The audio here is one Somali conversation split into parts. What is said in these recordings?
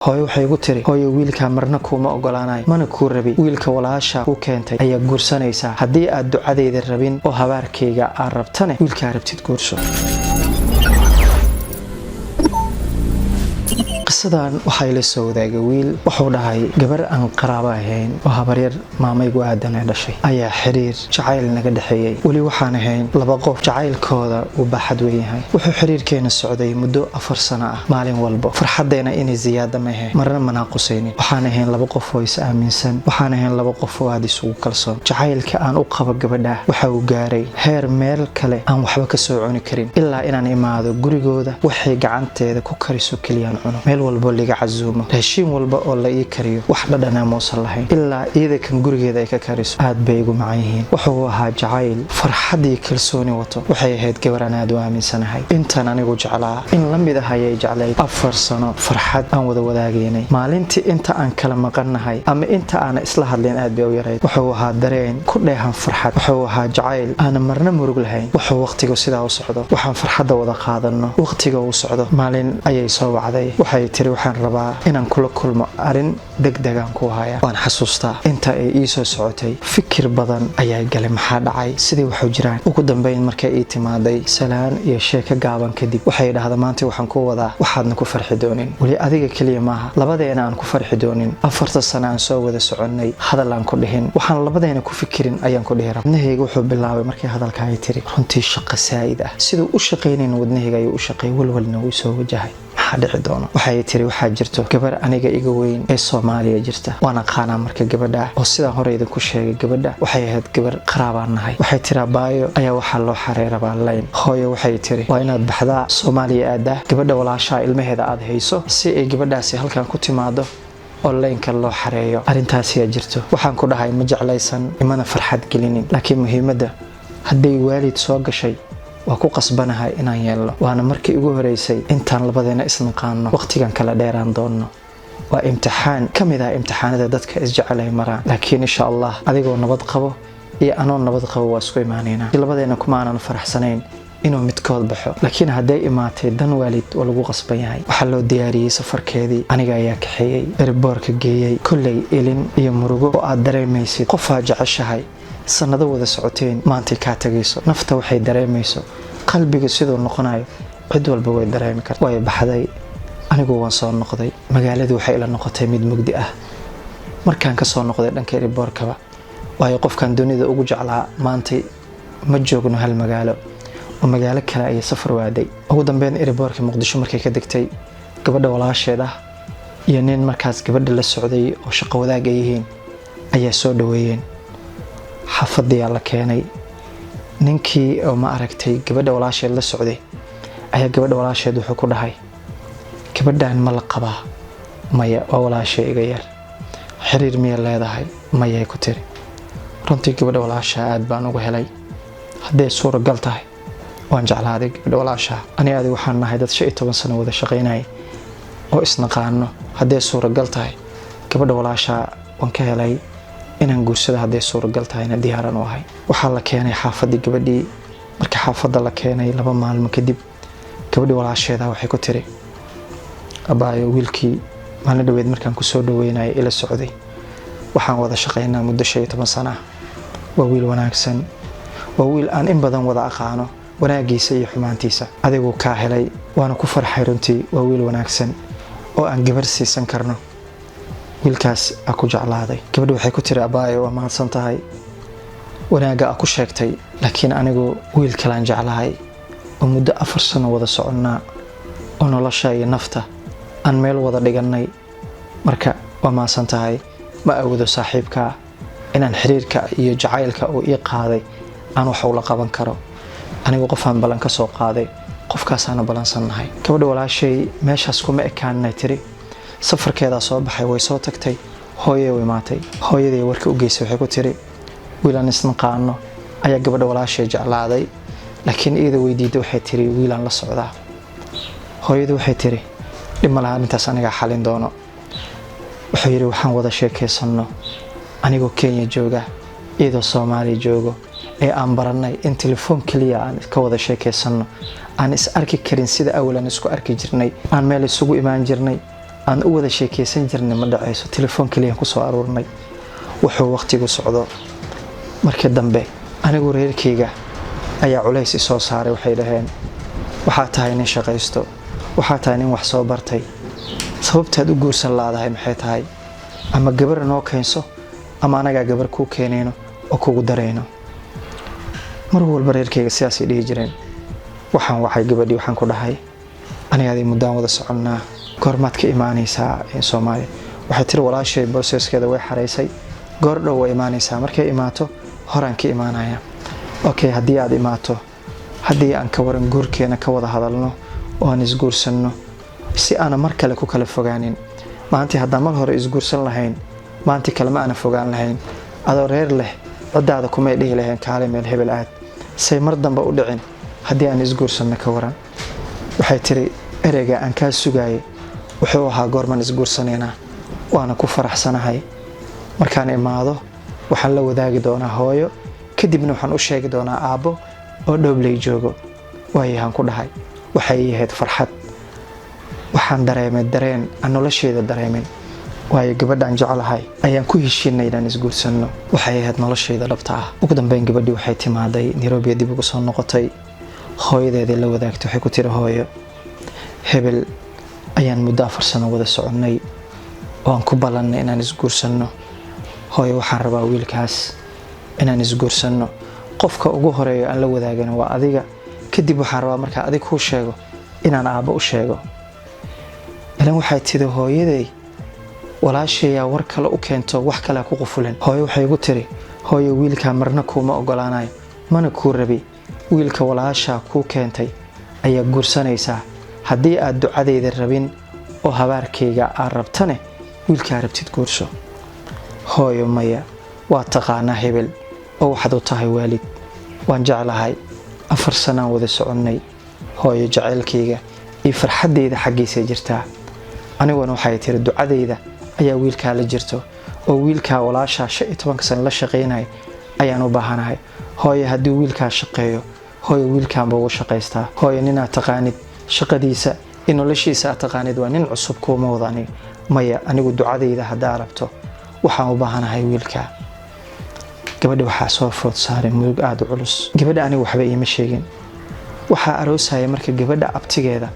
hooyo waxay igu tiri hooyo wiilka marna kuma ogolaanay mana ku rabi wiilka walaasha ku keentay ayaa guursanaysa haddii aad ducadeyda rabin oo habaarkayga aad rabtane wiilka rabtid guurso qisadan waxay la soo wadaagay wiil wuxuu dhahay gabar aan qaraabo ahayn oo habaryar maamaygu aadan dhashay ayaa xiriir jacayl naga dhaxeeyay wali waxaan ahayn laba qof jacaylkooda uu baaxad weyn yahay wuxuu xiriirkeena socday muddo 4 sano ah maalin walba farxadeena inay ziyaada ma ahayn marna manaaqusaynin waxaan ahayn laba qof oo is aaminsan waxaan ahayn laba qof oo aad isugu kalsoon jacaylka aan u qabo gabadha waxa uu gaaray heer meel kale aan waxba ka soo cuni karin ilaa inaan imaado gurigooda waxay gacanteeda ku kariso keliyaan cuno walba liga cazuumo raashin walba oo la ii kariyo wax dhadhana moosan lahayn ilaa iyada kan gurigeeda ay ka kariso aad bay ugu macaan yihiin wuxuu ahaa jacayl farxadii kalsooni wato waxay ahayd gabar aan aad u aaminsanahay intaan anigu jeclaa in la mid ah ayay jeclayd 4 sano farxad aan wada wadaagaynay maalintii inta aan kala maqannahay ama inta aan isla hadleen aad bay u yarayd wuxuu ahaa dareen ku dheehan farxad wuxuu ahaa jacayl aan marna murug lahayn wuxuu waqtigu sidaa u socdo waxaan farxadda wada qaadano waqtiga uu socdo maalin ayay soo wacday waxay tiri waxaan rabaa inaan kula kulmo arin degdegan ku haya waan xasuustaa inta ay ii soo socotay fikir badan ayaa galay maxaa dhacay sidii wuxuu jiraan ugu dambeyn markay ii timaaday salaan iyo sheeko gaaban kadib waxay dhahdaa maanta waxaan ku wadaa waxaadna ku farxi doonin wali adiga kaliya maaha labadeena aan ku farxi doonin 4 sano aan soo wada soconay hadal aan ku dhihin waxaan labadeena ku fikirin ayaan ku dhihi wadnahayga wuxuu bilaabay markay hadalka ay tiri runtii shaqo saa'id ah sidoo u shaqeynayna wadnahayga ayuu u shaqeey walwalna uu soo wajahay dhici doono waxay tiri waxaa jirto gabar aniga iga weyn ee Soomaaliya jirta waana qaana marka gabadha oo sida hore idinku sheegay gabadha waxay ahayd gabar qaraabaan nahay waxay tiri baayo ayaa waxa loo xareeraba line hooyo waxay tiri waa inaad baxdaa Soomaaliya aada gabadha walaasha ilmaheeda aad hayso si ay gabadhaasi halkan ku timaado oo leenka loo xareeyo arintaas ayaa jirto waxaan ku dhahay ma jeclaysan imana farxad gelinin laakiin muhiimadda haddii waalid soo gashay waa ku qasbanahay inaan yeelno waana markii ugu horeysay intaan labadeena isnaqaano waqtigan kala dheeraan doono waa imtixaan kamid ah imtixaanada dadka isjecel ay maraan laakiin insha Allah adigoo nabad qabo iyo anoo nabad qabo waa isku imaanayna labadeena kuma aanan faraxsanayn inuu midkood baxo laakiin haday imaatay dan waalid oo lagu qasban yahay waxa loo diyaariyay safarkeedii aniga ayaa kaxeeyay airportka geeyay kullay ilin iyo murugo oo aad dareemaysid qof aad jeceshahay sanado wada socoteen maanta ka tagayso nafta waxay dareemayso qalbiga sidoo noqonayo cid walba way dareemi kartaa way baxday anigu waan soo noqday magaaladu waxay ila noqotay mid mugdi ah markaan ka soo noqday dhanka airportka way qofkan dunida ugu jeclaa maanta ma joogno hal magaalo oo magaalo kale ay safar waaday ugu dambeyn airportka Muqdisho markay ka degtay gabadha walaasheeda iyo nin markaas gabadha la socday oo shaqo wadaag ay yihiin ayaa soo dhaweeyeen xafadii la keenay ninkii oo ma aragtay gabadha walaasheed la socday ayaa gabadha walaasheed wuxuu ku dhahay gabadhan ma la qabaa maya waa walaashay iga yar xiriir miya leedahay maya ku tiri runtii gabadha walaasha aad baan ugu helay haddii suuragal tahay waan jeclaaday gabadha walaasha ani aad waxaan nahay dad 15 sano wada shaqeynay oo isnaqaano haddii suuragal tahay gabadha walaasha waan ka helay inaan guursado haddii suuragal tahayna diyaaran u ahay waxaa la keenay xaafadii gabadhii marka xaafadda la keenay 2 maalmo kadib gabadhii walaasheeda waxay ku tiri abaayo wiilkii maalin dhaweed markaan ku soo dhaweynay ila socday waxaan wada shaqeynaa muddo 15 sano waa wiil wanaagsan waa wiil aan in badan wada aqaano wanaagiisa iyo xumaantiisa adigu ka helay waana ku farxay runtii waa wiil wanaagsan oo aan gabar siisan karno wiilkaas aku jeclaaday gabadhu waxay ku tiri abaayo waa mahadsan tahay wanaaga aku sheegtay laakiin anigu wiil kale aan jeclahay oo muddo 4 sano wada soconnaa oo nolosha iyo nafta aan meel wada dhiganay marka waa mahadsan tahay ma awoodo saaxiibka inaan xiriirka iyo jacaylka oo ii qaaday aan wax ula qaban karo anigu qofaan balan ka soo qaaday qofkaas aan balansannahay gabadha walaashay meeshaas kuma ekaanay tiri safarkeeda soo baxay way soo tagtay hooyay way maatay hooyadii warka u geysay waxay ku tiri wiilan isnaqaano ayaa gabadha walaashay jeclaaday laakiin iyada weydiiday waxay tiri wiilan la socdaa hooyadu waxay tiri dhima laha intaas aniga xalin doono wuxuu yiri waxaan wada sheekeysanno anigoo Kenya jooga iyadoo Soomaaliya joogo ee aan baranay in telefoon kaliya aan ka wada sheekeysanno aan is arki karin sida awlan isku arki jirnay aan meel isugu imaan jirnay aan u wada sheekeysan jirnay ma dhacayso telefoon kaliya ku soo aruurnay wuxuu waqtigu socdo markii dambe anigu reerkayga ayaa culays soo saaray waxay dhaheen waxa tahay nin shaqaysto waxa tahay nin wax soo bartay sababtaad u guursan laadahay maxay tahay ama gabar noo keenso ama anaga gabar ku keenayno oo kugu dareyno mar walba reerkayga sidaas ay dhihi jireen waxaan waxay gabadhii waxaan ku dhahay aniga muddaan wada soconnaa goormaad ka imaanaysaa Soomaaliya waxay tiri walaashay boosaskeeda way xareysay goor dhow way imaanaysaa markay imaato horaan ka imaanaya okay haddii aad imaato haddii aan ka waran guurkeena ka wada hadalno oo aan isguursanno si aan mar kale ku kala fogaanin maanta haddaan mar hore isguursan lahayn maanta kale ma aan fogaan lahayn adoo reer leh cidaada kuma dhihi lahayn kaale meel hebel aad say mar dambe u dhicin haddii aan isguursanno ka waran waxay tiri ereyga aan ka sugayay wuxuu ahaa goorman isguursanayna waana ku faraxsanahay markaan imaado waxaan la wadaagi doonaa hooyo kadibna waxaan u sheegi doonaa aabbo oo dhowlay joogo waayaan ku dhahay waxay ahayd farxad waxaan dareemay dareen aan nolosheeda dareemin waayo gabadhan jecelahay ayaan ku heshiinay inaan isguursanno waxay ahayd nolosheeda dhabta ah ugu dambeyn gabadhii waxay timaaday Nairobi dib ugu soo noqotay hooyadeedii la wadaagtay waxay ku tiri hooyo hebel ayaan muddo 4 sano wada soconnay oo aan ku ballanay inaan isguursanno hooyo waxaan rabaa wiilkaas inaan isguursanno qofka ugu horeeyo aan la wadaagano waa adiga kadib waxaan rabaa marka adiga ku sheego inaan aabbo u sheego ilan waxay tiri hooyaday walaasheeya war kale u keento wax kale ku qufulan hooyo waxay igu tiri hooyo wiilka marna kuma ogolaanayo mana ku rabi wiilka walaasha ku keentay ayaa guursanaysaa haddii aad ducadeyda rabin oo habaarkayga aad rabtane wiilka rabtid guurso hooyo maya waa taqaana hebel oo waxaad u tahay waalid waan jeclahay 4 sano wada soconnay hooyo jaceylkayga iyo farxadeyda xagiisa jirtaa aniguna waxay tiri ducadeyda ayaa wiilka la jirto oo wiilka walaasha 15 sano la shaqeynay ayaan u baahanahay hooyo haddii wiilka shaqeeyo hooyo wiilkan buu shaqeystaa hooyo nina taqaanid shaqadiisa in noloshiisa taqaanid waa nin cusub kuma wadani maya anigu ducadeyda hadaa rabto waxaan u baahanahay wiilka gabadha waxa soo food saaray mudug aad u culus gabadha anigu waxba iima sheegin waxa aroosaya marka gabadha abtigeeda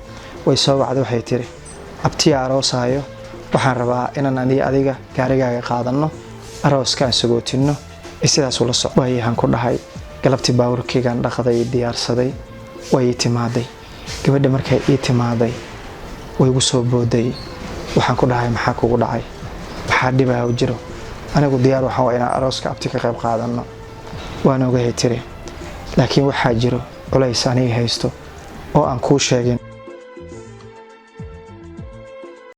way soo wacday waxay tiri abtiya aroosayo waxaan rabaa inaan adiga gaarigaaga qaadano arooska sagootinno sidaas ula soo waayaan ku dhahay galabti baawrkaygan dhaqday diyaarsaday way timaaday gabadha markay ii timaaday way ugu soo booday waxaan ku dhahay maxaa kugu dhacay waxa dhibaa u jiro anigu diyaar waxaan inaan arooska abti ka qayb qaadano waan ogahay tiri laakiin waxa jiro culays aniga haysto oo aan ku sheegin